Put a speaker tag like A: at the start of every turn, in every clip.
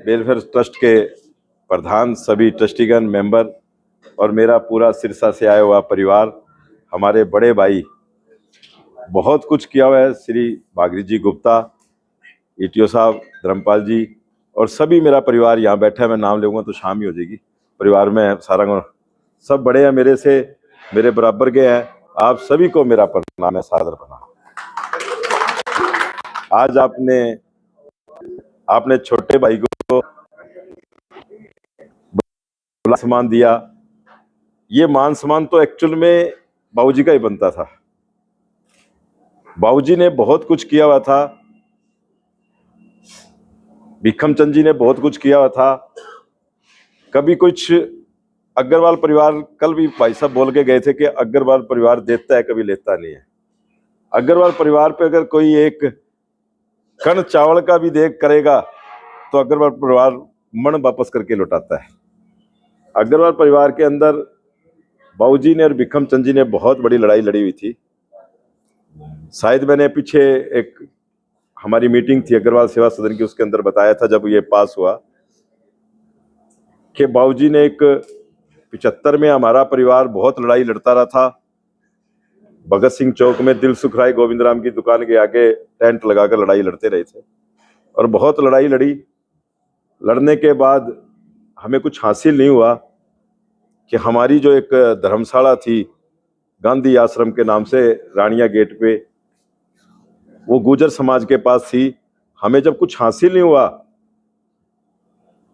A: Welfare trust के प्रधान, सभी ट्रस्टीगण, member और मेरा पूरा सिरसा से आया हुआ परिवार, हमारे बड़े भाई, बहुत कुछ किया हुआ है। श्री भागीरथ जी गुप्ता, ईटीओ साहब, धर्मपाल जी और सभी मेरा परिवार यहाँ बैठा है। मैं नाम लूँगा तो शाम ही हो जाएगी। परिवार में सारा सब बड़े हैं मेरे से, मेरे बराबर के हैं। आप सभी को मेरा प्रणाम है, सादर प्रणाम। आज आपने छोटे भाई को मान सम्मान दिया। ये मान सम्मान तो एक्चुअल में बाबूजी का ही बनता था। बाबूजी ने बहुत कुछ किया हुआ था, भिखम चंद जी ने बहुत कुछ किया हुआ था। कभी कुछ अग्रवाल परिवार, कल भी भाई साहब बोल के गए थे कि अग्रवाल परिवार देता है, कभी लेता नहीं है। अग्रवाल परिवार पे अगर कोई एक कण चावल का भी देख करेगा तो अग्रवाल परिवार मन वापस करके लौटाता है। अग्रवाल परिवार के अंदर बाबूजी ने और भिखम चंद जी ने बहुत बड़ी लड़ाई लड़ी हुई थी। शायद मैंने पीछे एक हमारी मीटिंग थी अग्रवाल सेवा सदन की, उसके अंदर बताया था जब ये पास हुआ कि बाबूजी ने एक 75 में हमारा परिवार बहुत लड़ाई लड़ता रहा था। भगत सिंह चौक में दिल सुख राय गोविंद राम की दुकान के आगे टेंट लगाकर लड़ाई लड़ते रहे थे और बहुत लड़ाई लड़ी। लड़ने के बाद हमें कुछ हासिल नहीं हुआ कि हमारी जो एक धर्मशाला थी गांधी आश्रम के नाम से रानिया गेट पे, वो गुर्जर समाज के पास थी। हमें जब कुछ हासिल नहीं हुआ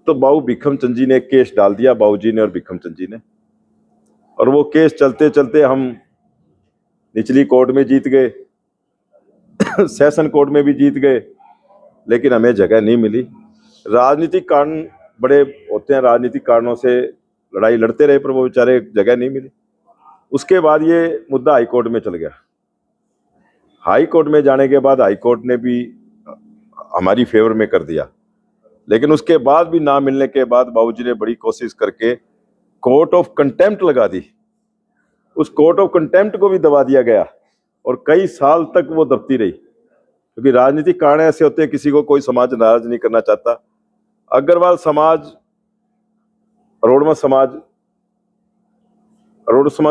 A: तो बाबू भिखम चंद जी ने एक केस डाल दिया, बाबूजी ने और भिखम चंद जी ने, और वो केस चलते चलते हम निचली कोर्ट में जीत गए, सेशन कोर्ट में भी जीत गए, लेकिन हमें जगह नहीं मिली। राजनीतिक कारण बड़े होते हैं, राजनीतिक कारणों से लड़ाई लड़ते रहे, पर वो बेचारे जगह नहीं मिली। उसके बाद ये मुद्दा हाई कोर्ट में चल गया। हाई कोर्ट में जाने के बाद हाई कोर्ट ने भी हमारी फेवर में कर दिया, लेकिन उसके बाद भी ना मिलने के बाद बाबूजी ने बड़ी कोशिश करके कोर्ट ऑफ कंटेम्प्ट लगा दी। उस कोर्ट ऑफ कंटेम्प्ट को भी दबा दिया गया और कई साल तक वो दबती रही, क्योंकि राजनीतिक कारण ऐसे होते हैं, किसी को कोई समाज नाराज नहीं करना चाहता। अग्रवाल समाज, रोडमा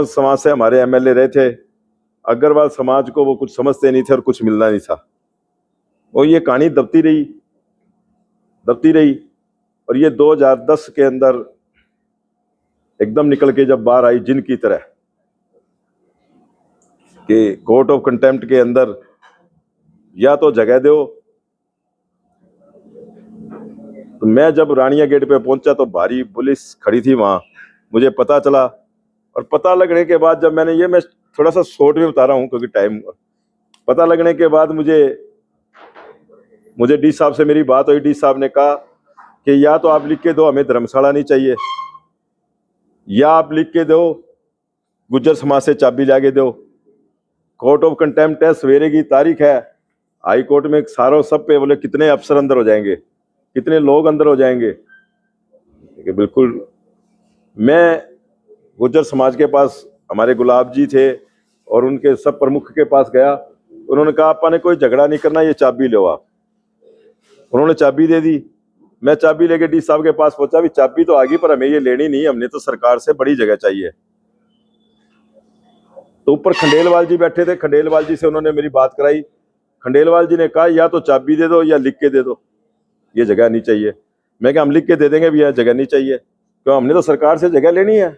A: समाज से हमारे एमएलए रहे थे। अग्रवाल समाज को वो कुछ समझते नहीं थे और कुछ मिलना नहीं था। वो ये कहानी दबती रही और ये 2010 के अंदर एकदम निकल के जब बाहर आई जिन की तरह कि कोर्ट ऑफ कंटेम्प्ट के अंदर या तो जगह दो। तो मैं जब रानिया गेट पे पहुंचा तो भारी पुलिस खड़ी थी वहां, मुझे पता चला। और पता लगने के बाद जब मैं थोड़ा सा शॉर्ट में बता रहा हूं क्योंकि टाइम, पता लगने के बाद मुझे डी साहब से मेरी बात हुई। डी साहब ने कहा कि या तो आप लिख के दो हमें धर्मशाला नहीं चाहिए, या आप लिख के दो गुर्जर समाज से चाबी लाके दो। कोर्ट ऑफ कंटेम्प्ट है, सवेरे की तारीख है, हाई कोर्ट में सारों सब पे बोले कितने अफसर अंदर हो जाएंगे, कितने लोग अंदर हो जाएंगे। बिल्कुल, मैं गुर्जर समाज के पास, हमारे गुलाब जी थे और उनके सब प्रमुख के पास गया। उन्होंने कहा आपा ने कोई झगड़ा नहीं करना, ये चाबी लो आप। उन्होंने चाबी दे दी। मैं चाबी लेके डी साहब के पास पहुंचा, भी चाबी तो आ गई पर हमें ये लेनी नहीं, हमने तो सरकार से बड़ी जगह चाहिए। तो ऊपर खंडेलवाल जी बैठे थे, खंडेलवाल जी से उन्होंने मेरी बात कराई। खंडेलवाल जी ने कहा या तो चाबी दे दो या लिख के दे दो, ये जगह नहीं चाहिए। मैं क्या, हम लिख के दे देंगे भैया, जगह नहीं चाहिए, क्यों, हमने तो सरकार से जगह लेनी है,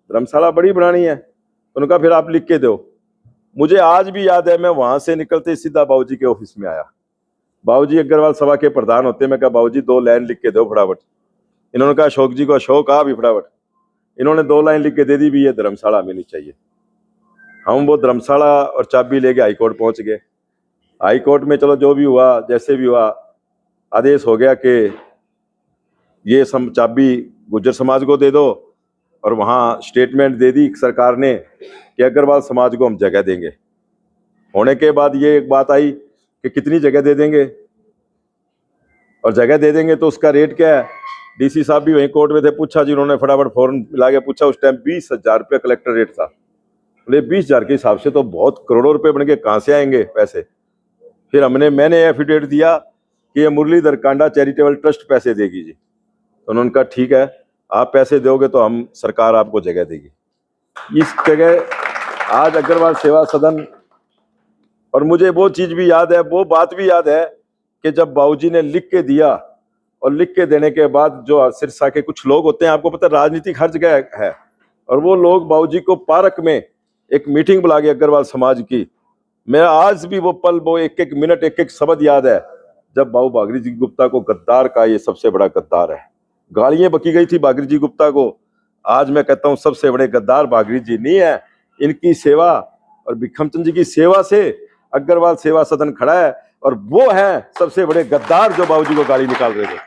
A: धर्मशाला बड़ी बनानी है। उन्होंने कहा फिर आप लिख के दो। मुझे आज भी याद है, मैं वहां से निकलते सीधा बाबूजी के ऑफिस में आया। बाबूजी अग्रवाल सभा के प्रधान होते। मैं कहा बाबूजी 2 लाइन लिख के दो फटाफट। इन्होंने कहा अशोक जी को, अशोक कहा भी फटाफट। इन्होंने 2 लाइन लिख के दे दी भी, ये धर्मशाला में नहीं चाहिए। हम वो धर्मशाला और चाबी लेके हाई कोर्ट पहुंच गए। हाई कोर्ट में चलो जो भी हुआ, जैसे भी हुआ, आदेश हो गया कि ये चाबी गुर्जर समाज को दे दो, और वहां स्टेटमेंट दे दी सरकार ने कि अग्रवाल समाज को हम जगह देंगे। होने के बाद ये एक बात आई कि कितनी जगह दे देंगे, और जगह दे देंगे तो उसका रेट क्या है। डीसी साहब भी वहीं कोर्ट में थे, पूछा जी, उन्होंने फटाफट फौरन मिला के पूछा। उस टाइम 20,000 रुपये कलेक्टर रेट था। बोले 20,000 के हिसाब से तो बहुत करोड़ों रुपए बन के कहाँ से आएंगे पैसे। फिर मैंने एफिडेविट दिया कि ये मुरलीधर कांडा चैरिटेबल ट्रस्ट पैसे देगी जी। तो उन्होंने कहा ठीक है, आप पैसे दोगे तो हम सरकार आपको जगह देगी। इस जगह आज अग्रवाल सेवा सदन, और मुझे वो चीज भी याद है, वो बात भी याद है कि जब बाबूजी ने लिख के दिया, और लिख के देने के बाद जो सिरसा के कुछ लोग होते हैं, आपको पता है राजनीतिक हर जगह है, और वो लोग बाबूजी को पार्क में एक मीटिंग बुला के अग्रवाल समाज की, मेरा आज भी वो पल, वो एक एक मिनट, एक एक शब्द याद है, जब बाबू बागरी जी गुप्ता को गद्दार का, ये सबसे बड़ा गद्दार है, गालियां बकी गई थी बागरी जी गुप्ता को। आज मैं कहता हूं सबसे बड़े गद्दार बागरी जी नहीं है, इनकी सेवा और भिखमचंद जी की सेवा से अग्रवाल सेवा सदन खड़ा है, और वो है सबसे बड़े गद्दार जो बाबूजी को गाली निकाल रहे थे।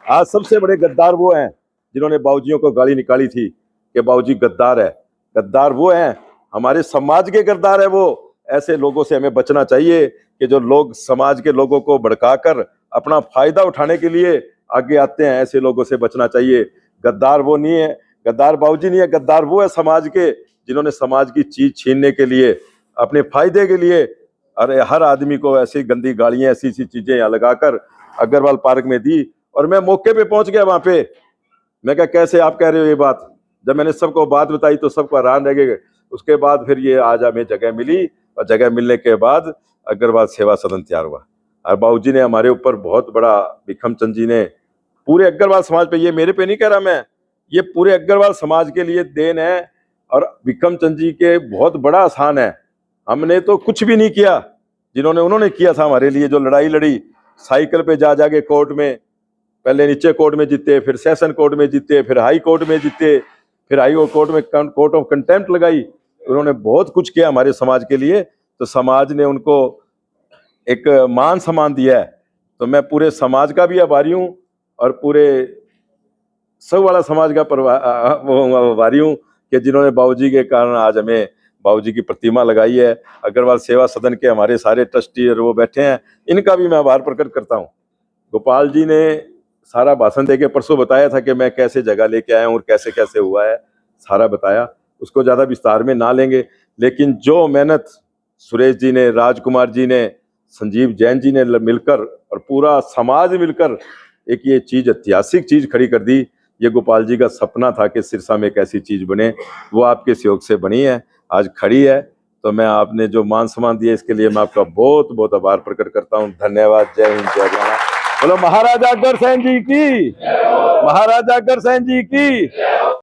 A: आज सबसे बड़े गद्दार वो हैं जिन्होंने बाबूजियों को गाली निकाली थी कि बाबूजी गद्दार है। गद्दार वो हैं, हमारे समाज के गद्दार है वो। ऐसे लोगों से हमें बचना चाहिए कि जो लोग समाज के लोगों को भड़काकर अपना फायदा उठाने के लिए आगे आते हैं, ऐसे लोगों से बचना चाहिए। गद्दार वो नहीं है, गद्दार बाबूजी नहीं है, गद्दार वो है समाज के जिन्होंने समाज की चीज छीनने के लिए, अपने फायदे के लिए, अरे हर आदमी को ऐसी गंदी गालियां, ऐसी ऐसी चीजें यहाँ लगाकर अग्रवाल पार्क में दी। और मैं मौके पे पहुंच गया वहां पे, मैं कहा कैसे आप कह रहे हो ये बात। जब मैंने सबको बात बताई तो सबको हैरान रह गए। उसके बाद फिर ये आज हमें जगह मिली, और जगह मिलने के बाद अग्रवाल सेवा सदन तैयार हुआ। और बाबूजी ने हमारे ऊपर बहुत बड़ा, भिखमचंद जी ने पूरे अग्रवाल समाज पे, ये मेरे पे नहीं कह रहा मैं, ये पूरे अग्रवाल समाज के लिए देन है, और भिखमचंद जी के बहुत बड़ा आसान है। हमने तो कुछ भी नहीं किया, जिन्होंने उन्होंने किया था हमारे लिए, जो लड़ाई लड़ी साइकिल पे जा जाके कोर्ट में, पहले नीचे कोर्ट में जीते, फिर सेशन कोर्ट में जीते, फिर हाई कोर्ट में जीते, फिर हाई कोर्ट में कोर्ट ऑफ कंटेम्प्ट लगाई। उन्होंने बहुत कुछ किया हमारे समाज के लिए, तो समाज ने उनको एक मान सम्मान दिया है। तो मैं पूरे समाज का भी आभारी हूँ, और पूरे सब वाला समाज का आभारी हूँ कि जिन्होंने बाबूजी के कारण आज हमें बाबूजी की प्रतिमा लगाई है। अग्रवाल सेवा सदन के हमारे सारे ट्रस्टी और वो बैठे हैं, इनका भी मैं आभार प्रकट करता हूँ। गोपाल जी ने सारा भाषण देके परसों बताया था कि मैं कैसे जगह लेके आया हूँ और कैसे कैसे हुआ है, सारा बताया, उसको ज़्यादा विस्तार में ना लेंगे। लेकिन जो मेहनत सुरेश जी ने, राजकुमार जी ने, संजीव जैन जी ने मिलकर और पूरा समाज मिलकर एक ये चीज़, ऐतिहासिक चीज़ खड़ी कर दी। ये गोपाल जी का सपना था कि सिरसा में एक ऐसी चीज़ बने, वो आपके सहयोग से बनी है, आज खड़ी है। तो मैं आपने जो मान सम्मान दिया इसके लिए मैं आपका बहुत बहुत आभार प्रकट करता हूँ। धन्यवाद। जय हिंद, जय भारत। बोलो महाराजा अग्रसेन जी की, महाराजा अग्रसेन जी की।